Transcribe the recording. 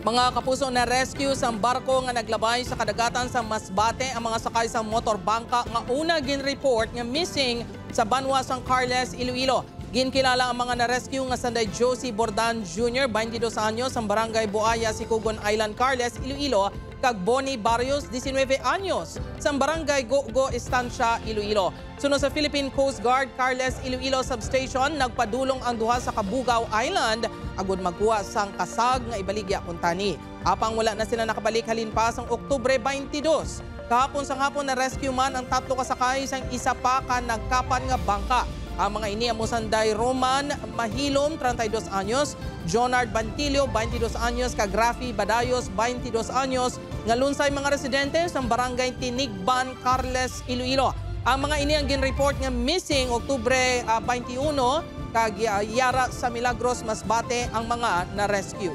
Mga kapuso na rescue sa barko nga naglabay sa kadagatan sa Masbate ang mga sakay sa motorbangka nga una gin-report nga missing sa Banwa, San Carles, Iloilo. Ginkilala ang mga na-rescue nga sanday Josie Bordan Jr., 22 anyos, sa Barangay Buaya, Sicugon Island, Carles, Iloilo, kag Bonnie Barrios, 19 anyos, sa Barangay Gogo, Estancia, Iloilo. Sunod sa Philippine Coast Guard, Carles, Iloilo Substation, nagpadulong ang duha sa Cabugao Island agud magkuha sang kasag nga ibaligya kuntani. Apang wala na sila nakabalik halin pa sang Oktubre 22. Kahapon sang hapon na rescue man ang 3 kasakay sang isa pa ka nagkapan nga bangka. Ang mga ini amo sanday Roman Mahilom, 32 anyos, Jonard Bantilio, 22 anyos, kag Rafi Badayos, 22 anyos, nga lunsay mga residente sa Barangay Tinigban, Carles, Iloilo. Ang mga ini ang gin-report nga missing Oktubre 21, kag Yara sa Milagros, Masbate ang mga na-rescue.